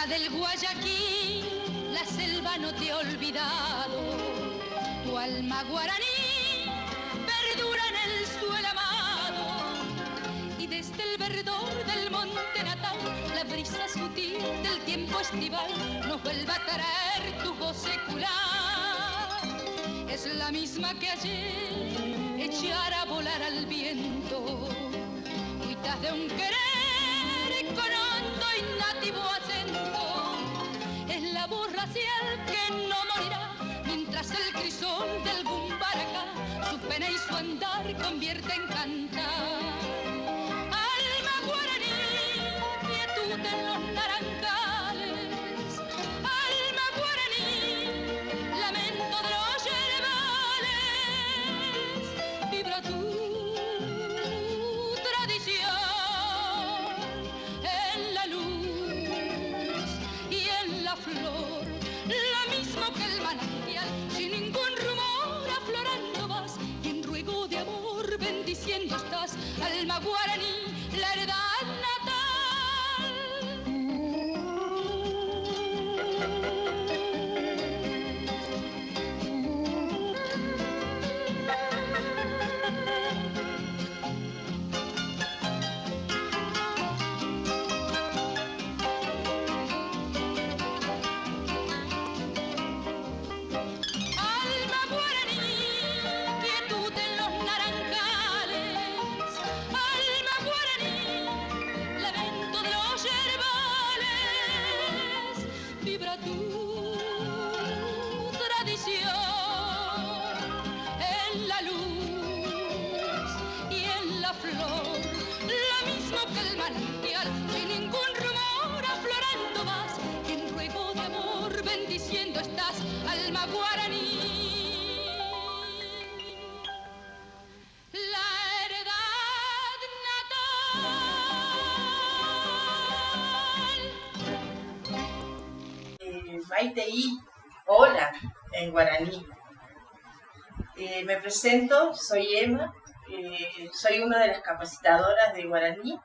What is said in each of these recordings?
del Guayaquil, la selva no te ha olvidado. Tu alma guaraní perdura en el suelo amado. Y desde el verdor del monte natal, la brisa sutil del tiempo estival nos vuelve a traer tu voz secular. Es la misma que ayer echara a volar al viento. Cuitas de un querer con hondo y nativo acento. Es la voz racial que no morirá mientras el crisol del Bumbaracá su pena y su andar convierte en cantar. Alma guaraní, quietud en los naranjales. Alma guaraní, lamento de los yerbales. Vibra tu tradición en la luz y en la flor, lo mismo que el manantial, sin ningún rumor aflorando vas, y en ruego de amor bendiciendo estás, alma guaraní, la heredad natal. Alma guaraní, quietud en los naranjales. Alma guaraní, lamento de los yerbales. Vibra tu tradición en la luz y en la flor, lo mismo que el manantial, sin ningún rumor aflorando vas, y en ruego de amor bendiciendo estás, alma guaraní. La heredad natal. Maiteí, hola, en guaraní. Me presento, soy Emma, soy una de las capacitadoras de guaraní,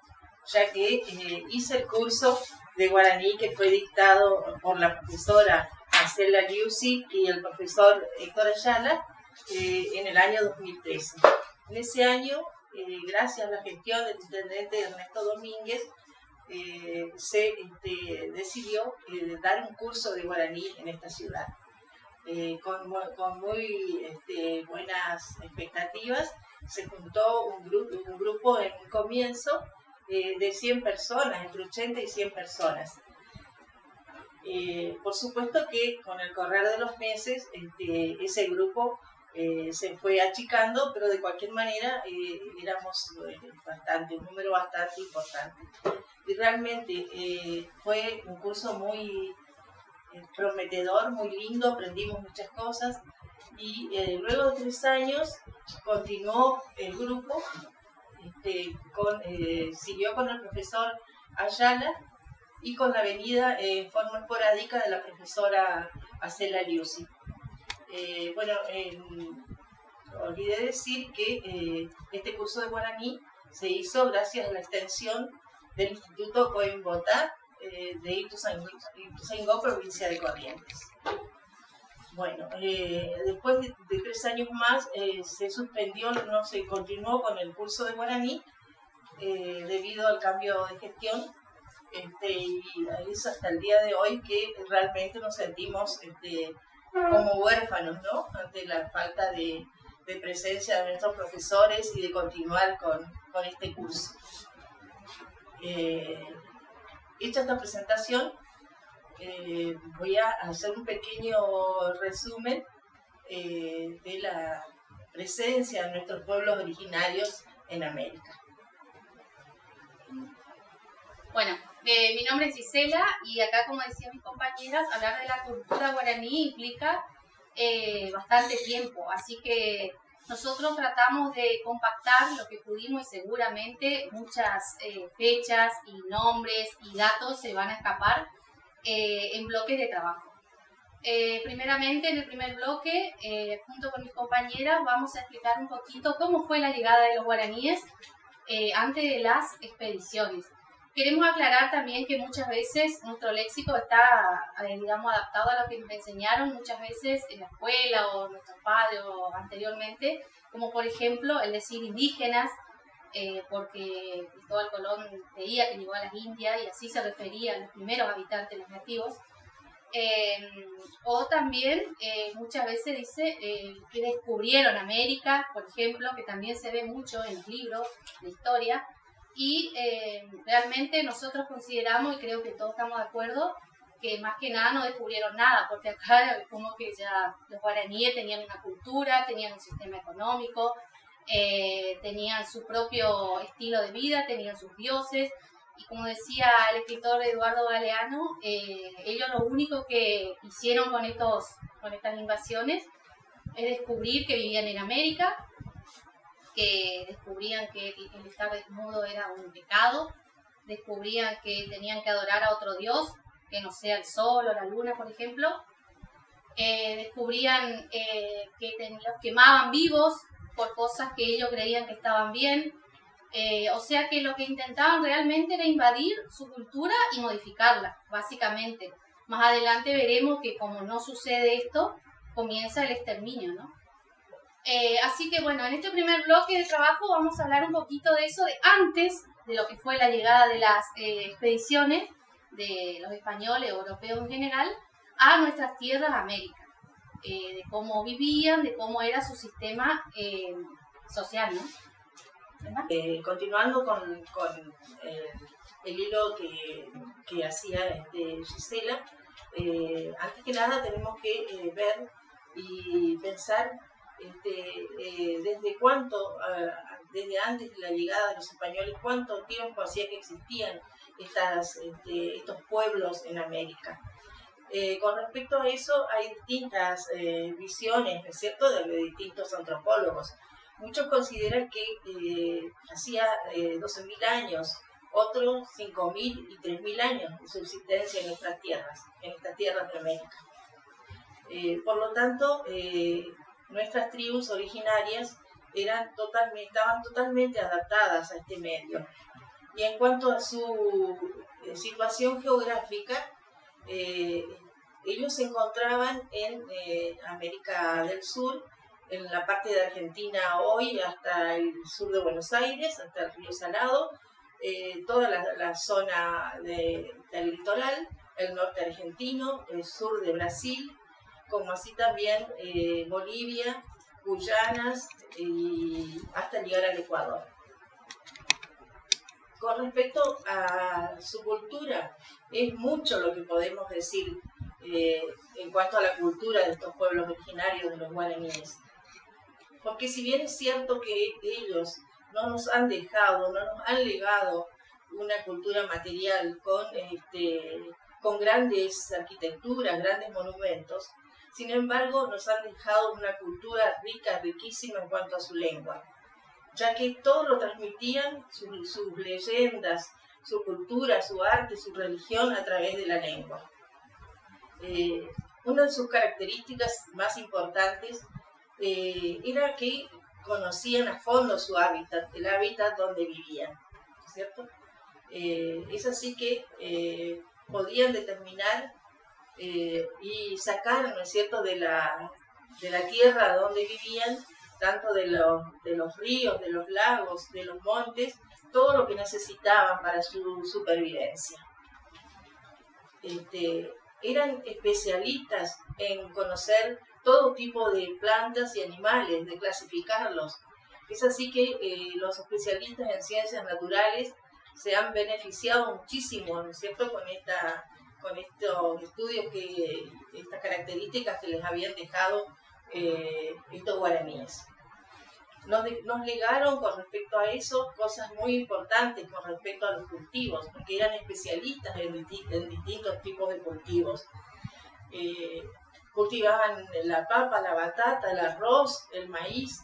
ya que hice el curso de guaraní que fue dictado por la profesora Marcela Liuzzi y el profesor Héctor Ayala en el año 2013. En ese año, gracias a la gestión del intendente Ernesto Domínguez, se decidió dar un curso de guaraní en esta ciudad. Con muy buenas expectativas, se juntó un grupo en un comienzo de 100 personas, entre 80 y 100 personas. Por supuesto que con el correr de los meses ese grupo se fue achicando, pero de cualquier manera éramos un número bastante importante. Y realmente fue un curso muy prometedor, muy lindo, aprendimos muchas cosas y luego de 3 años continuó el grupo, siguió con el profesor Ayala y con la venida en forma esporádica de la profesora Marcela Liuzzi. Olvidé decir que este curso de guaraní se hizo gracias a la extensión del Instituto Coimbotá de Ituzaingó, provincia de Corrientes. Bueno, después de 3 años más se suspendió, no se continuó con el curso de guaraní debido al cambio de gestión, y es hasta el día de hoy que realmente nos sentimos como huérfanos, ¿no? Ante la falta de presencia de nuestros profesores y de continuar con este curso. Hecha esta presentación, voy a hacer un pequeño resumen de la presencia de nuestros pueblos originarios en América. Bueno, mi nombre es Gisela y acá, como decían mis compañeras, hablar de la cultura guaraní implica bastante tiempo, así que nosotros tratamos de compactar lo que pudimos y seguramente muchas fechas y nombres y datos se van a escapar en bloques de trabajo. Primeramente, en el primer bloque, junto con mis compañeras, vamos a explicar un poquito cómo fue la llegada de los guaraníes antes de las expediciones. Queremos aclarar también que muchas veces nuestro léxico está, digamos, adaptado a lo que nos enseñaron muchas veces en la escuela o nuestros padres o anteriormente, como por ejemplo el decir indígenas, porque Cristóbal Colón creía que llegó a las Indias y así se refería a los primeros habitantes, los nativos. O también muchas veces dice que descubrieron América, por ejemplo, que también se ve mucho en los libros de historia. Y realmente nosotros consideramos, y creo que todos estamos de acuerdo, que más que nada no descubrieron nada, porque acá como que ya los guaraníes tenían una cultura, tenían un sistema económico, tenían su propio estilo de vida, tenían sus dioses, y como decía el escritor Eduardo Galeano, ellos lo único que hicieron con estas invasiones es descubrir que vivían en América, que descubrían que el estar desnudo era un pecado, descubrían que tenían que adorar a otro dios, que no sea el sol o la luna, por ejemplo, descubrían que los quemaban vivos por cosas que ellos creían que estaban bien, o sea que lo que intentaban realmente era invadir su cultura y modificarla, básicamente. Más adelante veremos que como no sucede esto, comienza el exterminio, ¿no? Así que bueno, en este primer bloque de trabajo vamos a hablar un poquito de eso, de antes de lo que fue la llegada de las expediciones de los españoles, europeos en general, a nuestras tierras, América, de cómo vivían, de cómo era su sistema social, ¿no? Continuando con el hilo que hacía Gisela, antes que nada tenemos que ver y pensar desde cuánto, desde antes de la llegada de los españoles, cuánto tiempo hacía que existían estos pueblos en América. Con respecto a eso hay distintas visiones, ¿no es cierto?, de distintos antropólogos. Muchos consideran que hacía 12.000 años, otros 5.000 y 3.000 años de subsistencia en estas tierras de América. Por lo tanto, nuestras tribus originarias estaban totalmente adaptadas a este medio. Y en cuanto a su situación geográfica, ellos se encontraban en América del Sur, en la parte de Argentina hoy, hasta el sur de Buenos Aires, hasta el río Salado, toda la zona del litoral, el norte argentino, el sur de Brasil, como así también Bolivia, Guyanas y hasta llegar al Ecuador. Con respecto a su cultura, es mucho lo que podemos decir en cuanto a la cultura de estos pueblos originarios de los guaraníes. Porque si bien es cierto que ellos no nos han dejado, no nos han legado una cultura material con grandes arquitecturas, grandes monumentos, sin embargo nos han dejado una cultura rica, riquísima en cuanto a su lengua, ya que todo lo transmitían, sus leyendas, su cultura, su arte, su religión a través de la lengua. Una de sus características más importantes era que conocían a fondo su hábitat, el hábitat donde vivían, ¿cierto? Es así que podían determinar y sacar, ¿no es cierto?, de la tierra donde vivían, tanto de los ríos, de los lagos, de los montes, todo lo que necesitaban para su supervivencia. Eran especialistas en conocer todo tipo de plantas y animales, de clasificarlos. Es así que los especialistas en ciencias naturales se han beneficiado muchísimo, ¿no es cierto?, con estos estudios, estas características que les habían dejado estos guaraníes. Nos legaron con respecto a eso cosas muy importantes con respecto a los cultivos, porque eran especialistas en distintos tipos de cultivos. Cultivaban la papa, la batata, el arroz, el maíz.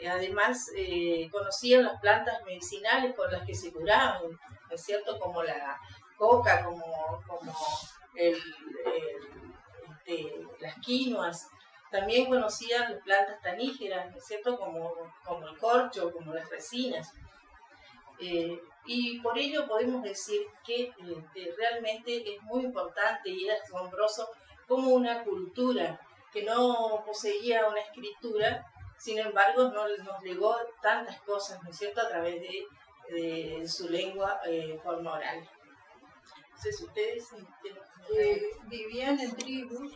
Además, conocían las plantas medicinales con las que se curaban, ¿no es cierto?, como la coca, como las quinoas. También conocían las plantas tanígeras, ¿no es cierto?, como el corcho, como las resinas. Y por ello podemos decir que realmente es muy importante y es asombroso como una cultura que no poseía una escritura, sin embargo nos legó tantas cosas, ¿no es cierto?, a través de su lengua forma oral. Entonces ustedes vivían en tribus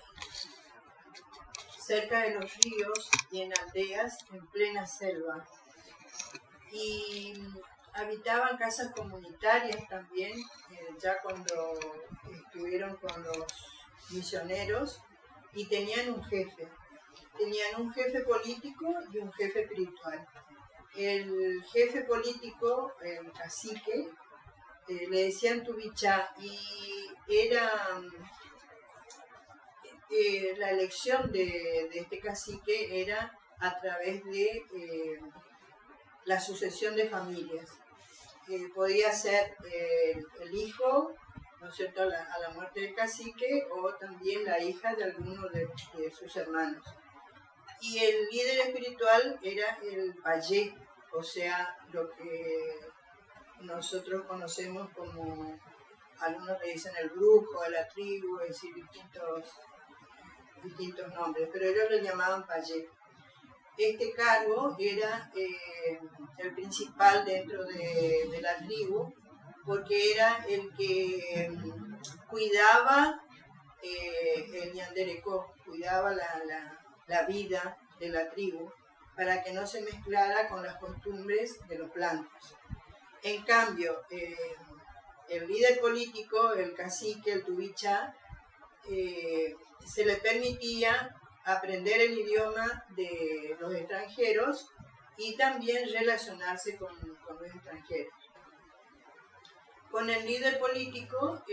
cerca de los ríos y en aldeas en plena selva. Y habitaban casas comunitarias también, ya cuando estuvieron con los misioneros, y tenían un jefe. Tenían un jefe político y un jefe espiritual. El jefe político, el cacique, le decían Tubichá, y era la elección de este cacique era a través de la sucesión de familias. Podía ser el hijo, ¿no es cierto?, a la muerte del cacique, o también la hija de alguno de sus hermanos. Y el líder espiritual era el payé, o sea, lo que nosotros conocemos como, algunos le dicen el brujo de la tribu, es decir, distintos nombres, pero ellos le llamaban payé. Este cargo era el principal dentro de la tribu, porque era el que cuidaba el ñanderecó, cuidaba la vida de la tribu, para que no se mezclara con las costumbres de los blancos. En cambio, el líder político, el cacique, el tubichá, se le permitía aprender el idioma de los extranjeros y también relacionarse con los extranjeros. Con el líder político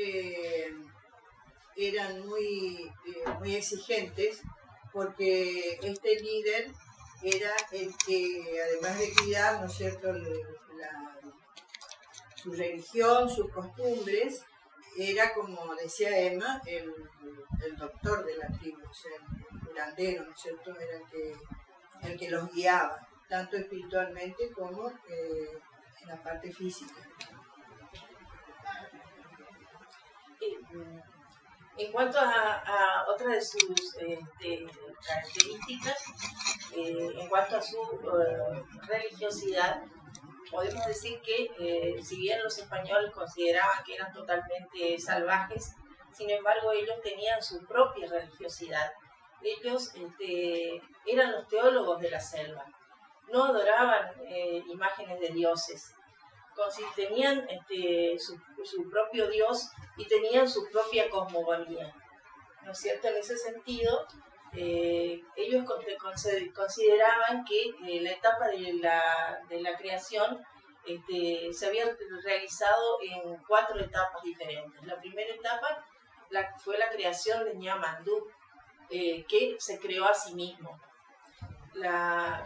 eran muy exigentes, porque este líder era el que, además de cuidar, ¿no es cierto?, su religión, sus costumbres, era, como decía Emma, el doctor de la tribu, o sea, el curandero, ¿no es cierto?, era el que los guiaba, tanto espiritualmente como en la parte física. En cuanto a otra de sus características, en cuanto a su religiosidad, podemos decir que si bien los españoles consideraban que eran totalmente salvajes, sin embargo ellos tenían su propia religiosidad. Ellos eran los teólogos de la selva, no adoraban imágenes de dioses, tenían su propio Dios y tenían su propia cosmogonía, ¿no es cierto? En ese sentido, ellos consideraban que la etapa de la creación se había realizado en 4 etapas diferentes. La primera etapa fue la creación de Ñamandú, que se creó a sí mismo,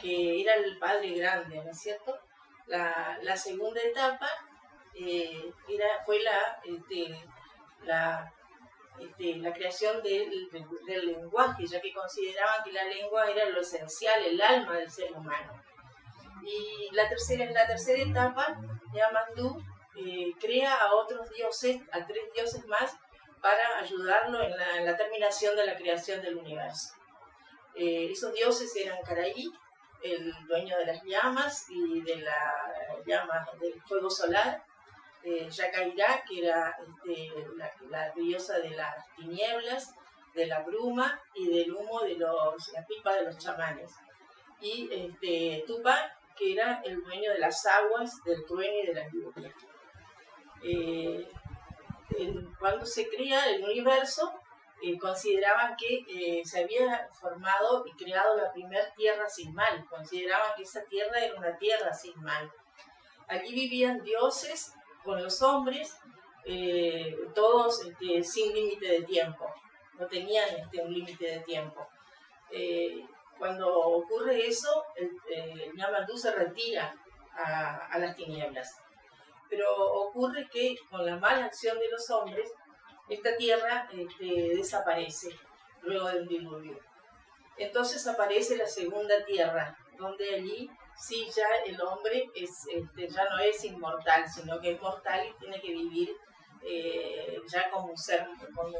que era el Padre Grande, ¿no es cierto? La segunda etapa fue la creación del lenguaje, ya que consideraban que la lengua era lo esencial, el alma del ser humano. Y en la tercera etapa, Ñamandú crea a otros dioses, a 3 dioses más, para ayudarlo en la terminación de la creación del universo. Esos dioses eran Caraí, el dueño de las llamas y de la llama del fuego solar, Yacairá, que era la diosa de las tinieblas, de la bruma y del humo de la pipa de los chamanes, y Tupá, que era el dueño de las aguas, del trueno y de la lluvia. Cuando se crea el universo, consideraban que se había formado y creado la primera tierra sin mal. Consideraban que esa tierra era una tierra sin mal. Allí vivían dioses con los hombres, todos sin límite de tiempo. No tenían un límite de tiempo. Cuando ocurre eso, el Ñamandú se retira a las tinieblas. Pero ocurre que con la mala acción de los hombres, esta tierra desaparece luego de un diluvio. Entonces aparece la segunda tierra, donde allí sí, ya el hombre ya no es inmortal, sino que es mortal y tiene que vivir ya como un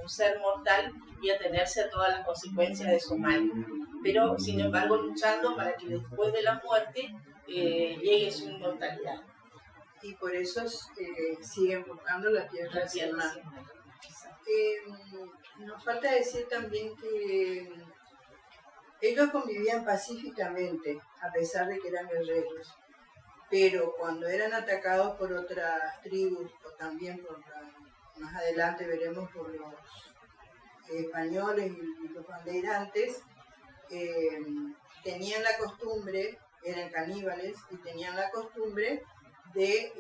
ser mortal y atenerse a todas las consecuencias de su mal. Pero, sin embargo, luchando para que después de la muerte llegue su inmortalidad. Y por eso siguen buscando la tierra hacia el mar. Nos falta decir también que ellos convivían pacíficamente, a pesar de que eran guerreros, pero cuando eran atacados por otras tribus, o también más adelante veremos por los españoles y los bandeirantes, tenían la costumbre, eran caníbales, y tenían la costumbre de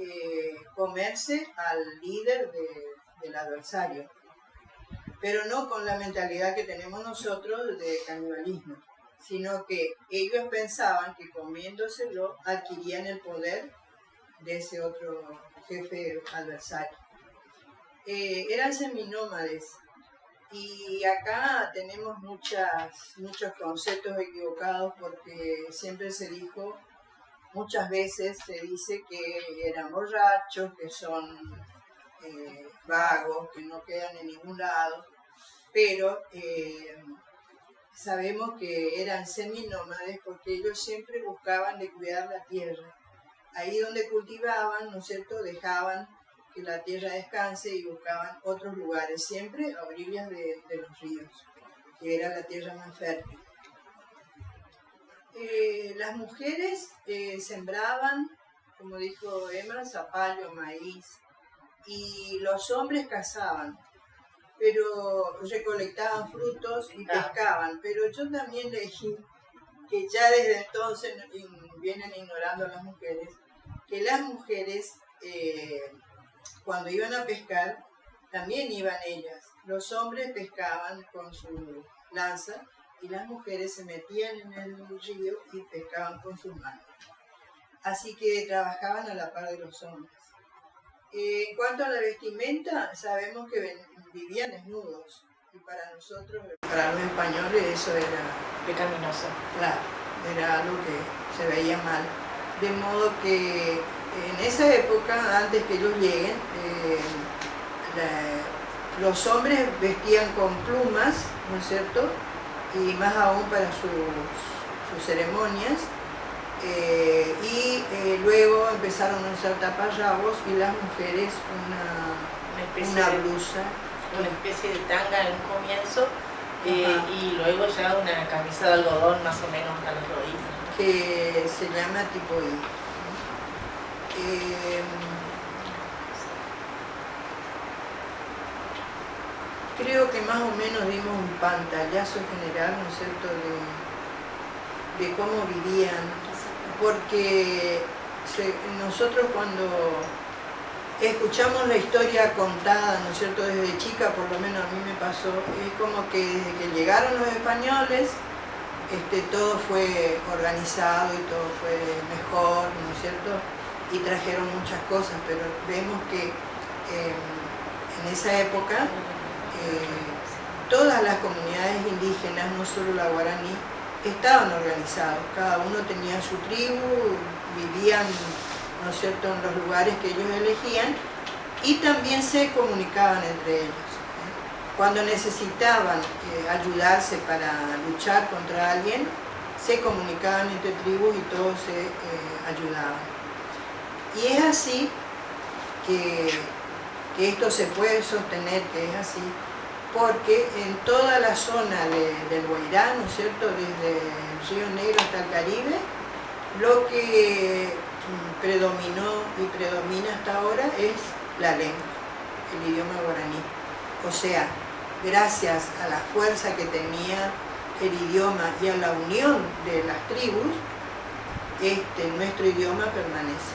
comerse al líder del adversario, pero no con la mentalidad que tenemos nosotros de canibalismo, sino que ellos pensaban que comiéndoselo adquirían el poder de ese otro jefe adversario. Eran seminómades, y acá tenemos muchos conceptos equivocados, porque siempre se dijo, muchas veces se dice que eran borrachos, que son vagos, que no quedan en ningún lado, pero sabemos que eran seminómades porque ellos siempre buscaban de cuidar la tierra. Ahí donde cultivaban, ¿no es cierto?, dejaban que la tierra descanse y buscaban otros lugares, siempre a orillas de los ríos, que era la tierra más fértil. Las mujeres sembraban, como dijo Emma, zapallo, maíz, y los hombres cazaban, pero recolectaban frutos y pescaban. Pero yo también leí que ya desde entonces vienen ignorando a las mujeres, que las mujeres cuando iban a pescar también iban ellas. Los hombres pescaban con su lanza y las mujeres se metían en el río y pescaban con sus manos. Así que trabajaban a la par de los hombres. En cuanto a la vestimenta, sabemos que vivían desnudos, y para nosotros, para los españoles, eso era pecaminoso. Claro, era algo que se veía mal. De modo que en esa época, antes que ellos lleguen, los hombres vestían con plumas, ¿no es cierto?, y más aún para sus ceremonias. Luego empezaron a usar taparrabos, y las mujeres una blusa. Una especie de tanga en un comienzo, y luego ya una camisa de algodón más o menos hasta las rodillas. Que se llama tipo I. Creo que más o menos dimos un pantallazo general, ¿no es cierto?, de cómo vivían, porque nosotros cuando escuchamos la historia contada, ¿no es cierto?, desde chica, por lo menos a mí me pasó, es como que desde que llegaron los españoles, todo fue organizado y todo fue mejor, ¿no es cierto?, y trajeron muchas cosas, pero vemos que en esa época todas las comunidades indígenas, no solo la guaraní, estaban organizados, cada uno tenía su tribu, vivían, ¿no es cierto?, en los lugares que ellos elegían, y también se comunicaban entre ellos. Cuando necesitaban ayudarse para luchar contra alguien, se comunicaban entre tribus y todos se ayudaban. Y es así que esto se puede sostener, que es así, porque en toda la zona del Guairá, ¿no es cierto?, desde el Río Negro hasta el Caribe, lo que predominó y predomina hasta ahora es la lengua, el idioma guaraní. O sea, gracias a la fuerza que tenía el idioma y a la unión de las tribus, nuestro idioma permanece.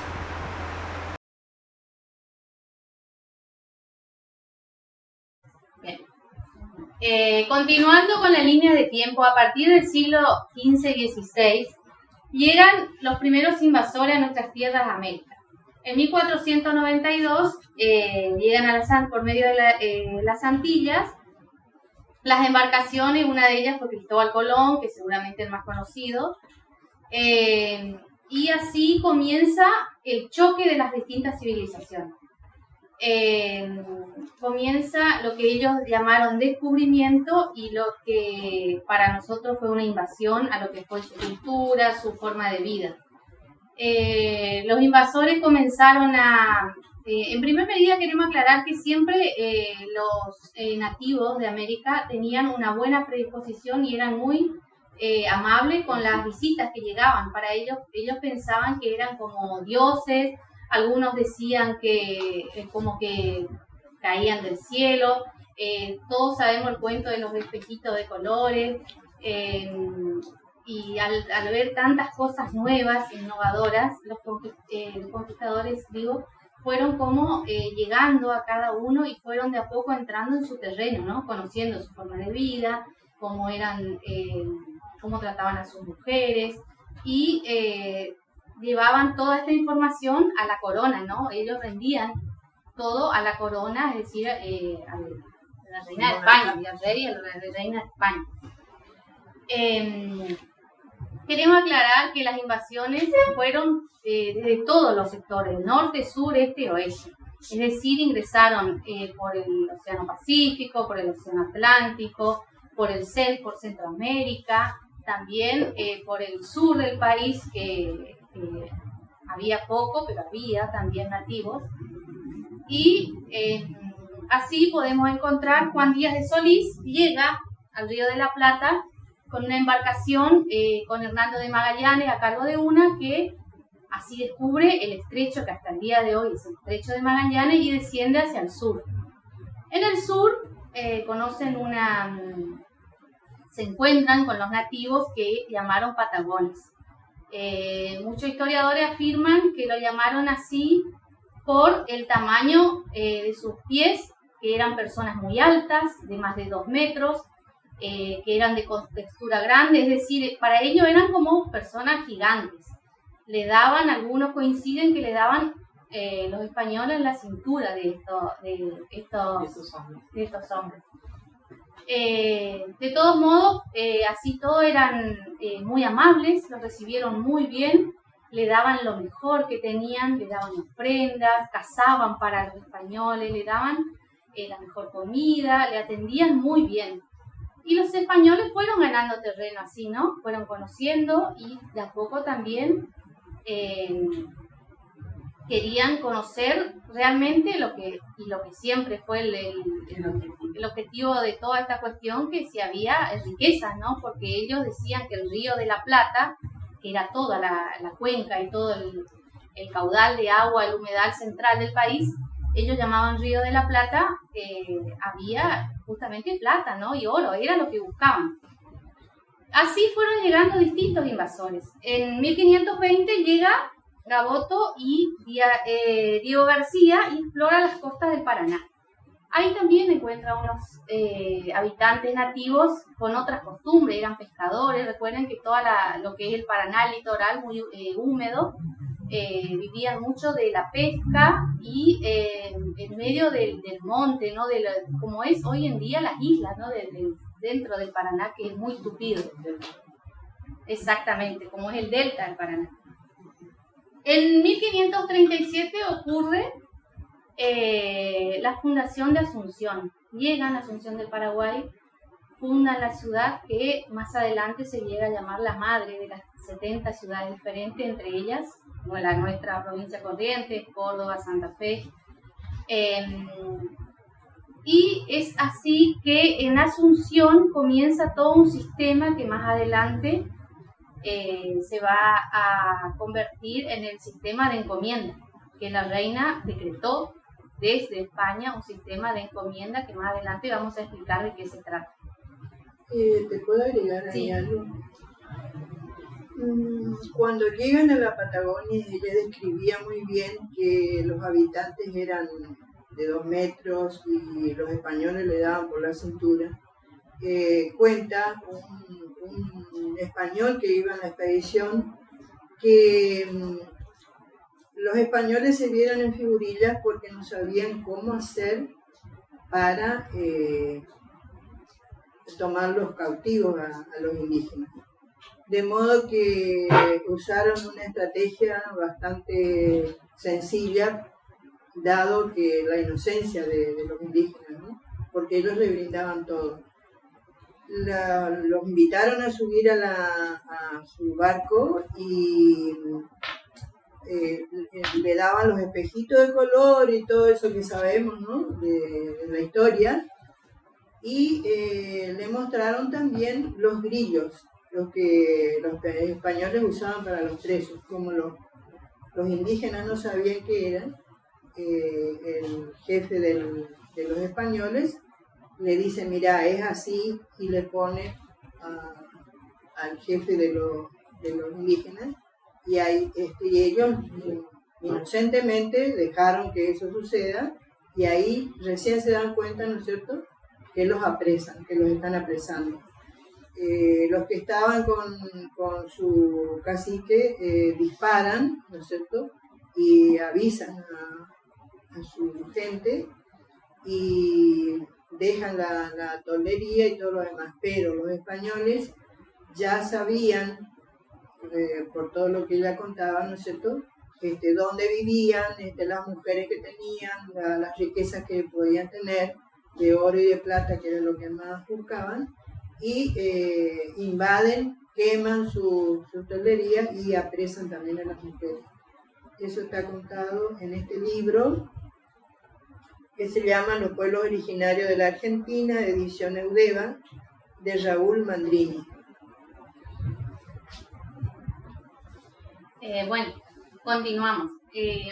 Continuando con la línea de tiempo, a partir del siglo XV y XVI, llegan los primeros invasores a nuestras tierras de América. En 1492 llegan a por medio de las Antillas las embarcaciones, una de ellas fue Cristóbal Colón, que seguramente es el más conocido, y y así comienza el choque de las distintas civilizaciones. Comienza lo que ellos llamaron descubrimiento y lo que para nosotros fue una invasión a lo que fue su cultura, su forma de vida. Los invasores comenzaron a... en primer medida queremos aclarar que siempre los nativos de América tenían una buena predisposición y eran muy amables con las visitas que llegaban. Para ellos pensaban que eran como dioses, algunos decían que como que caían del cielo, todos sabemos el cuento de los espejitos de colores, y al ver tantas cosas nuevas, innovadoras, los conquistadores, fueron como llegando a cada uno y fueron de a poco entrando en su terreno, ¿no? Conociendo su forma de vida, cómo eran, cómo trataban a sus mujeres y llevaban toda esta información a la corona, ¿no? Ellos rendían todo a la corona, es decir, a la reina de España, y al rey y a la reina de España. Queremos aclarar que las invasiones fueron desde todos los sectores, norte, sur, este y oeste. Es decir, ingresaron por el Océano Pacífico, por el Océano Atlántico, por Centroamérica, también por el sur del país, que había poco, pero había también nativos. Y así podemos encontrar Juan Díaz de Solís, llega al Río de la Plata con una embarcación con Hernando de Magallanes a cargo de una, que así descubre el estrecho que hasta el día de hoy es el estrecho de Magallanes y desciende hacia el sur. En el sur se encuentran con los nativos que llamaron patagones. Muchos historiadores afirman que lo llamaron así por el tamaño de sus pies, que eran personas muy altas, de más de 2 metros, que eran de textura grande, es decir, para ellos eran como personas gigantes. Le daban, algunos coinciden que le daban los españoles en la cintura de estos hombres. De todos modos, así todos eran muy amables, los recibieron muy bien, le daban lo mejor que tenían, le daban ofrendas, cazaban para los españoles, le daban la mejor comida, le atendían muy bien. Y los españoles fueron ganando terreno así, ¿no? Fueron conociendo y de a poco también querían conocer realmente lo que siempre fue el objetivo de toda esta cuestión, que si había riquezas, ¿no? Porque ellos decían que el Río de la Plata, que era toda la cuenca y todo el caudal de agua, el humedal central del país, ellos llamaban Río de la Plata, había justamente plata, ¿no? Y oro, era lo que buscaban. Así fueron llegando distintos invasores. En 1520 llega Gaboto y Diego García y explora las costas del Paraná. Ahí también encuentra unos habitantes nativos con otras costumbres, eran pescadores. Recuerden que lo que es el Paraná litoral, muy húmedo, vivían mucho de la pesca y en medio del monte, ¿no? Como es hoy en día las islas, ¿no? Dentro del Paraná, que es muy tupido. Exactamente, como es el delta del Paraná. En 1537 ocurre la fundación de Asunción. Llegan a Asunción del Paraguay, fundan la ciudad que más adelante se llega a llamar la madre de las 70 ciudades diferentes, entre ellas nuestra provincia Corrientes, Córdoba, Santa Fe. Y es así que en Asunción comienza todo un sistema que más adelante se va a convertir en el sistema de encomienda, que la reina decretó desde España, un sistema de encomienda que más adelante vamos a explicar de qué se trata. ¿Te puedo agregar ahí Sí. algo? Cuando llegan a la Patagonia, ella describía muy bien que los habitantes eran de 2 metros y los españoles le daban por la cintura. Cuenta un español que iba en la expedición que los españoles se vieron en figurillas porque no sabían cómo hacer para tomar los cautivos a los indígenas. De modo que usaron una estrategia bastante sencilla, dado que la inocencia de los indígenas, ¿no? Porque ellos le brindaban todo. Los invitaron a subir a su barco y le daban los espejitos de color y todo eso que sabemos, ¿no? de la historia, y le mostraron también los grillos, los que los españoles usaban para los presos. Como los indígenas no sabían qué eran, el jefe de los españoles le dice, mira, es así, y le pone al jefe de los indígenas, y ellos inocentemente dejaron que eso suceda, y ahí recién se dan cuenta, ¿no es cierto?, que los apresan, que los están apresando. Los que estaban con su cacique disparan, ¿no es cierto?, y avisan a su gente y dejan la toldería y todo lo demás, pero los españoles ya sabían, por todo lo que ella contaba, ¿no es cierto?, dónde vivían, las mujeres que tenían, las riquezas que podían tener, de oro y de plata, que era lo que más buscaban, y invaden, queman sus tolderías y apresan también a las mujeres. Eso está contado en este libro, que se llama Los pueblos originarios de la Argentina, edición Eudeva, de Raúl Mandrini. Bueno, continuamos.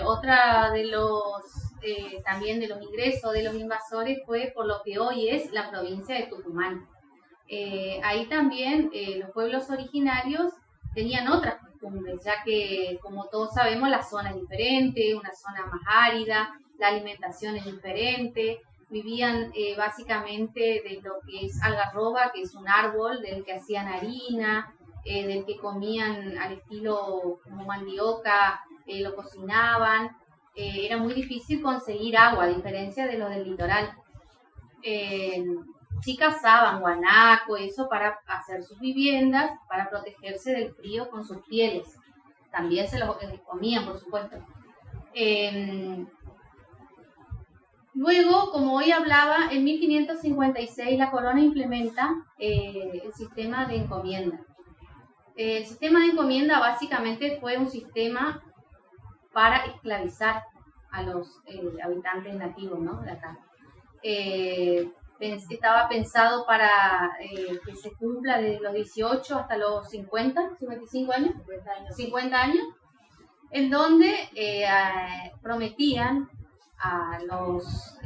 Otra de los también de los ingresos de los invasores fue por lo que hoy es la provincia de Tucumán. Ahí también los pueblos originarios tenían otras costumbres, ya que, como todos sabemos, la zona es diferente, una zona más árida, la alimentación es diferente, vivían básicamente de lo que es algarroba, que es un árbol del que hacían harina, del que comían al estilo como mandioca, lo cocinaban. Era muy difícil conseguir agua, a diferencia de lo del litoral. Sí cazaban guanaco, eso para hacer sus viviendas, para protegerse del frío con sus pieles. También se los comían, por supuesto. Luego, como hoy hablaba, en 1556 la corona implementa el sistema de encomienda. El sistema de encomienda básicamente fue un sistema para esclavizar a los habitantes nativos, ¿no?, de acá. Estaba pensado para que se cumpla desde los 18 hasta los 55 años, 50 años, en donde prometían a los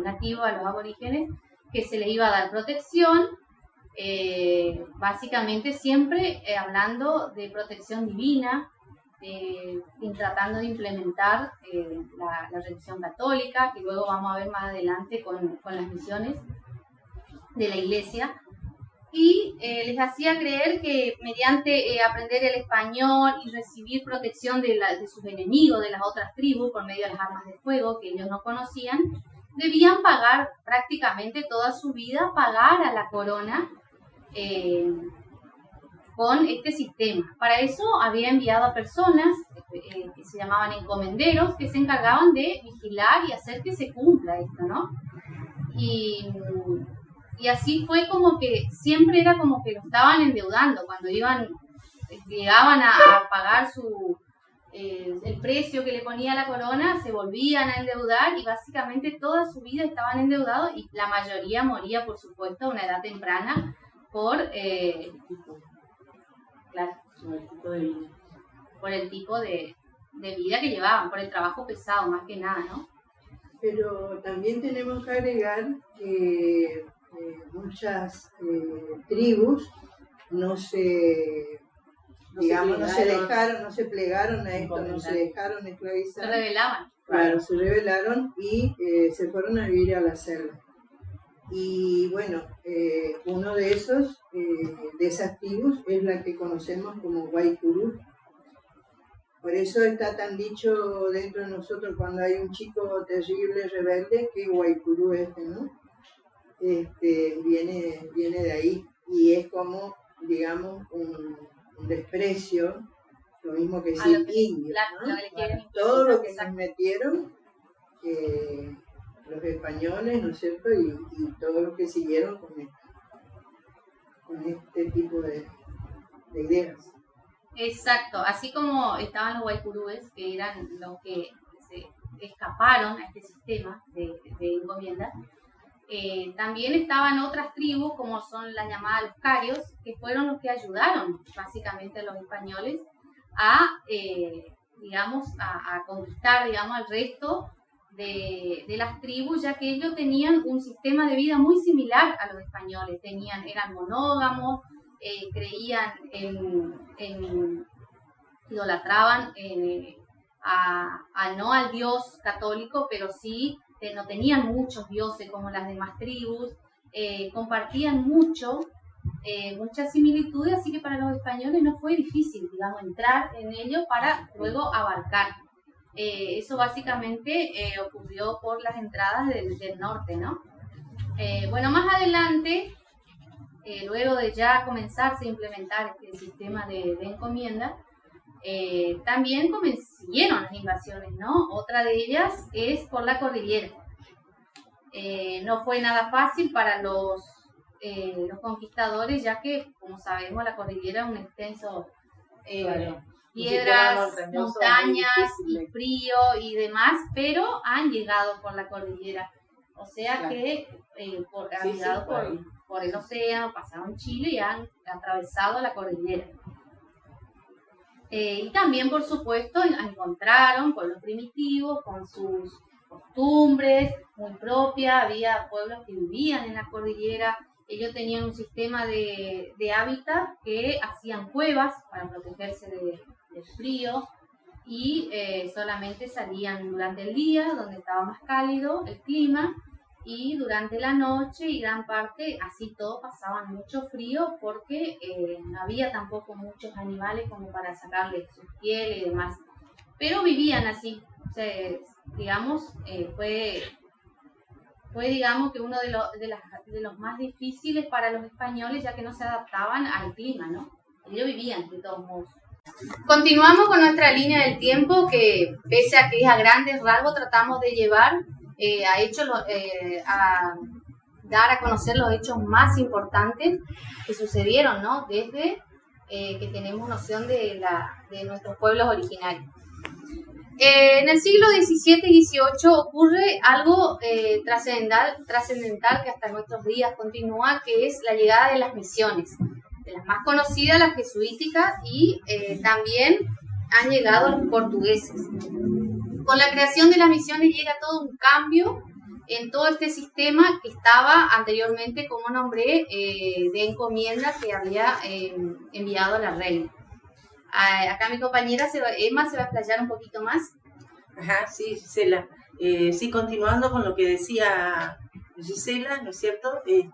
nativos, a los aborígenes, que se les iba a dar protección, básicamente siempre hablando de protección divina, y tratando de implementar la religión católica, que luego vamos a ver más adelante con las misiones de la iglesia, y les hacía creer que mediante aprender el español y recibir protección de sus enemigos, de las otras tribus, por medio de las armas de fuego que ellos no conocían, debían pagar prácticamente toda su vida, pagar a la corona con este sistema. Para eso había enviado a personas que se llamaban encomenderos, que se encargaban de vigilar y hacer que se cumpla esto, ¿no? Y así fue como que siempre era como que lo estaban endeudando. Cuando llegaban a pagar el precio que le ponía la corona, se volvían a endeudar y básicamente toda su vida estaban endeudados, y la mayoría moría, por supuesto, a una edad temprana por el tipo de vida que llevaban, por el trabajo pesado más que nada, ¿no? Pero también tenemos que agregar que muchas tribus no se plegaron a esto, no se dejaron esclavizar. Se rebelaban. Claro, se rebelaron y se fueron a vivir a la selva. Y bueno, uno de esas tribus es la que conocemos como Guaycurú. Por eso está tan dicho dentro de nosotros cuando hay un chico terrible, rebelde, que Guaycurú ¿no? Viene de ahí. Y es como digamos, un desprecio, lo mismo que A decir lo que- indios, claro, ¿no? lo que le quieren imponer, Todo lo que exacto. nos metieron los españoles, ¿no es cierto? Y todos los que siguieron con este tipo de ideas. Exacto, así como estaban los guaycurúes, que eran los que se escaparon a este sistema de encomienda, también estaban otras tribus, como son las llamadas los carios, que fueron los que ayudaron básicamente a los españoles a, digamos, a conquistar, digamos, al resto de las tribus, ya que ellos tenían un sistema de vida muy similar a los españoles, eran monógamos, creían idolatraban no al dios católico, pero sí no tenían muchos dioses como las demás tribus, compartían muchas similitudes, así que para los españoles no fue difícil, digamos, entrar en ello para luego abarcar. Eso básicamente ocurrió por las entradas del norte, ¿no? Bueno, más adelante, luego de ya comenzarse a implementar este sistema de encomienda, también siguieron las invasiones, ¿no? Otra de ellas es por la cordillera. No fue nada fácil para los conquistadores, ya que, como sabemos, la cordillera es un extenso Claro. piedras, Montañoso, montañas muy y difícil. frío y demás, pero han llegado por la cordillera. O sea Claro. que han Sí, llegado por ahí. por el océano, pasaron Chile y han atravesado la cordillera. Y también, por supuesto, encontraron pueblos primitivos con sus costumbres muy propias. Había pueblos que vivían en la cordillera. Ellos tenían un sistema de hábitat que hacían cuevas para protegerse del frío y solamente salían durante el día, donde estaba más cálido el clima, y durante la noche y gran parte, así todos pasaban mucho frío porque no había tampoco muchos animales como para sacarle sus pieles y demás. Pero vivían así. O sea, digamos, fue digamos que uno de los más difíciles para los españoles, ya que no se adaptaban al clima, ¿no? Ellos vivían de todos modos. Continuamos con nuestra línea del tiempo, que pese a que es a grandes rasgos, tratamos de llevar a dar a conocer los hechos más importantes que sucedieron, ¿no? Desde que tenemos noción de nuestros pueblos originarios. En el siglo XVII y XVIII ocurre algo trascendental que hasta nuestros días continúa, que es la llegada de las misiones. De las más conocidas, las jesuíticas, y también han llegado los portugueses. Con la creación de las misiones llega todo un cambio en todo este sistema que estaba anteriormente, como nombré, de encomienda que había enviado a la reina. Acá mi compañera Emma se va a explayar un poquito más. Ajá, sí, Gisela. Sí, continuando con lo que decía Gisela, ¿no es cierto? Que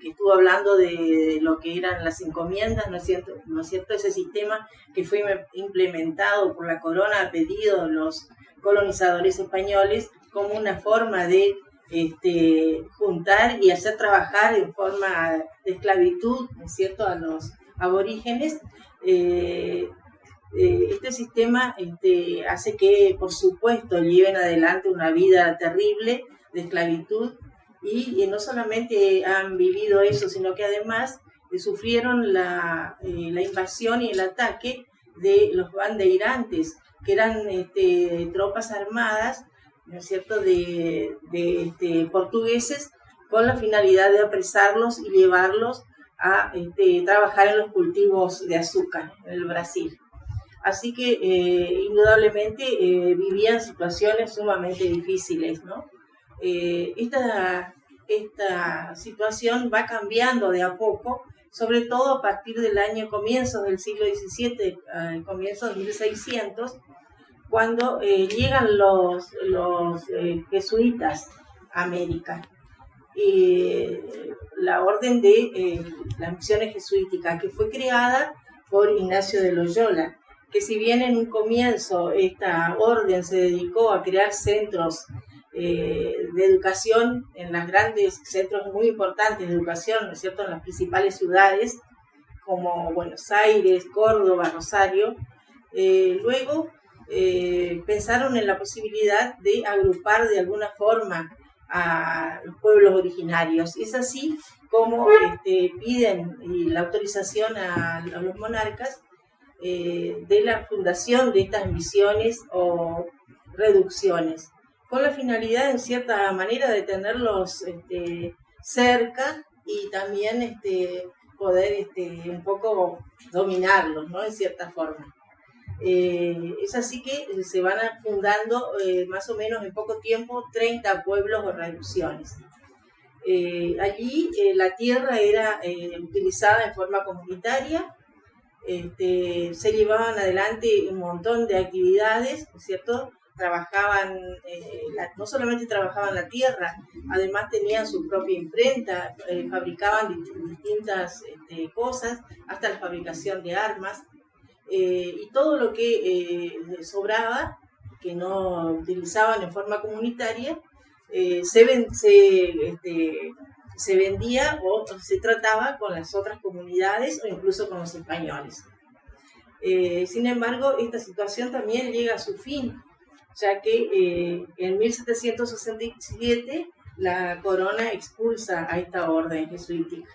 estuvo hablando de lo que eran las encomiendas, ¿no es cierto? ¿No es cierto? Ese sistema que fue implementado por la corona a pedido de los colonizadores españoles como una forma de juntar y hacer trabajar en forma de esclavitud, ¿no es cierto?, a los aborígenes. Este sistema hace que, por supuesto, lleven adelante una vida terrible de esclavitud y no solamente han vivido eso, sino que además sufrieron la invasión y el ataque de los bandeirantes, que eran tropas armadas, ¿no es cierto?, de portugueses, con la finalidad de apresarlos y llevarlos a trabajar en los cultivos de azúcar en el Brasil. Así que indudablemente vivían situaciones sumamente difíciles, ¿no? Esta situación va cambiando de a poco, sobre todo a partir del comienzo del siglo XVII, comienzo de 1600, cuando llegan los jesuitas a América. La orden de las misiones jesuíticas, que fue creada por Ignacio de Loyola, que si bien en un comienzo esta orden se dedicó a crear centros de educación en los grandes centros muy importantes de educación, ¿no es cierto?, en las principales ciudades, como Buenos Aires, Córdoba, Rosario, luego pensaron en la posibilidad de agrupar de alguna forma a los pueblos originarios. Es así como piden la autorización a los monarcas de la fundación de estas misiones o reducciones, con la finalidad, en cierta manera, de tenerlos cerca y también poder un poco dominarlos, ¿no? En cierta forma. Es así que se van fundando más o menos en poco tiempo 30 pueblos o reducciones. Allí la tierra era utilizada en forma comunitaria, se llevaban adelante un montón de actividades, ¿no es cierto? Trabajaban, no solamente trabajaban la tierra, además tenían su propia imprenta, fabricaban distintas cosas, hasta la fabricación de armas, y todo lo que sobraba, que no utilizaban en forma comunitaria, se vendía o se trataba con las otras comunidades o incluso con los españoles. Sin embargo, esta situación también llega a su fin, ya que en 1767 la corona expulsa a esta orden jesuítica.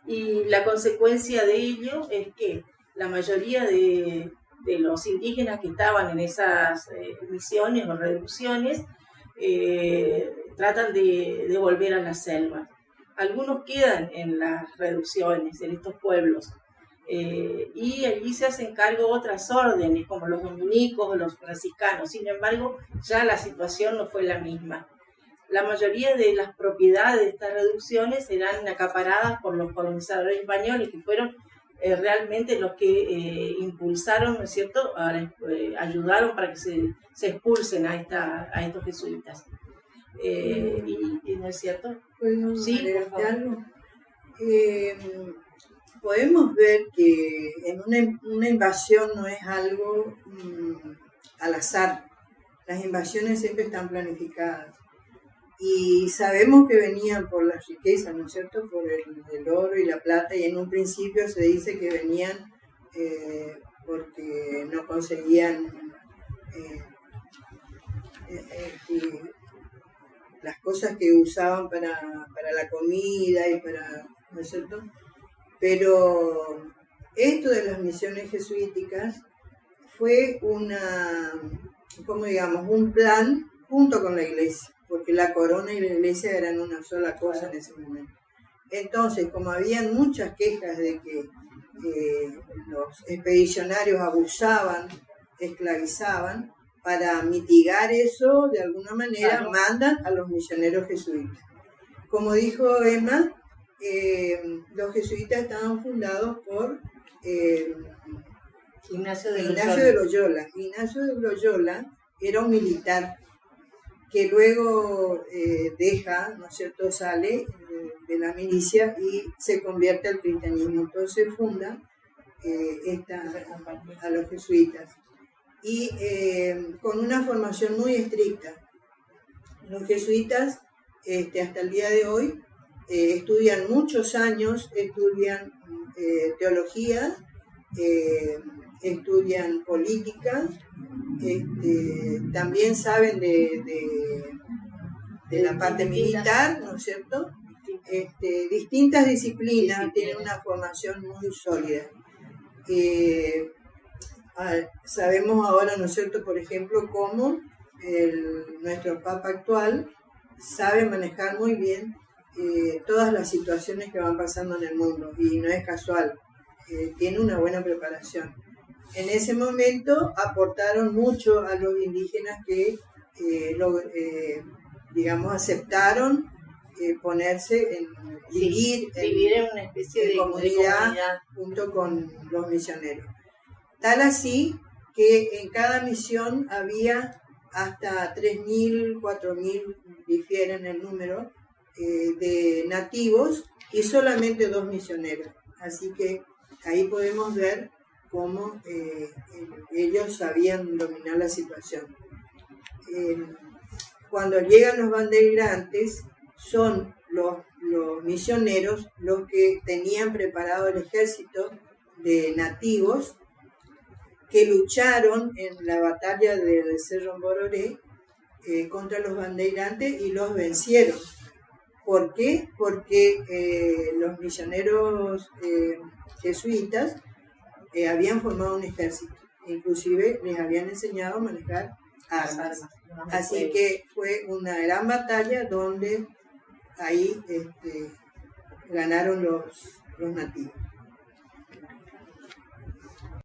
Y la consecuencia de ello es que la mayoría de los indígenas que estaban en esas misiones o reducciones tratan de volver a la selva. Algunos quedan en las reducciones, en estos pueblos, y allí se hacen cargo otras órdenes, como los dominicos o los franciscanos. Sin embargo, ya la situación no fue la misma. La mayoría de las propiedades de estas reducciones eran acaparadas por los colonizadores españoles, que fueron realmente los que impulsaron, ¿no es cierto?, ayudaron para que se expulsen a estos jesuitas. Y ¿no es cierto? Bueno, sí, por favor. Podemos ver que en una invasión no es algo al azar. Las invasiones siempre están planificadas. Y sabemos que venían por las riquezas, ¿no es cierto?, por el oro y la plata, y en un principio se dice que venían porque no conseguían las cosas que usaban para la comida y para, ¿no es cierto? Pero esto de las misiones jesuíticas fue un plan junto con la iglesia, porque la corona y la iglesia eran una sola cosa en ese momento. Entonces, como habían muchas quejas de que los expedicionarios abusaban, esclavizaban, para mitigar eso, de alguna manera, claro, mandan a los misioneros jesuitas. Como dijo Emma, los jesuitas estaban fundados por Ignacio de Loyola. Ignacio de Loyola era un militar que luego deja, ¿no es cierto?, sale de la milicia y se convierte al cristianismo. Entonces funda a los jesuitas. Y con una formación muy estricta. Los jesuitas hasta el día de hoy estudian muchos años, estudian teología, estudian política, también saben de la parte militar, ¿no es cierto? Distintas disciplinas, tienen una formación muy sólida. Sabemos ahora, ¿no es cierto?, por ejemplo, cómo nuestro Papa actual sabe manejar muy bien todas las situaciones que van pasando en el mundo, y no es casual, tiene una buena preparación. En ese momento aportaron mucho a los indígenas que, aceptaron ponerse vivir en una especie de comunidad junto con los misioneros. Tal así que en cada misión había hasta 3.000, 4.000, difieren el número, de nativos y solamente 2 misioneros. Así que ahí podemos ver cómo ellos sabían dominar la situación. Cuando llegan los banderantes, son los misioneros los que tenían preparado el ejército de nativos que lucharon en la batalla del Cerro Bororé contra los bandeirantes y los vencieron. ¿Por qué? Porque los misioneros jesuitas habían formado un ejército, inclusive les habían enseñado a manejar armas. Así que fue una gran batalla donde ahí ganaron los nativos.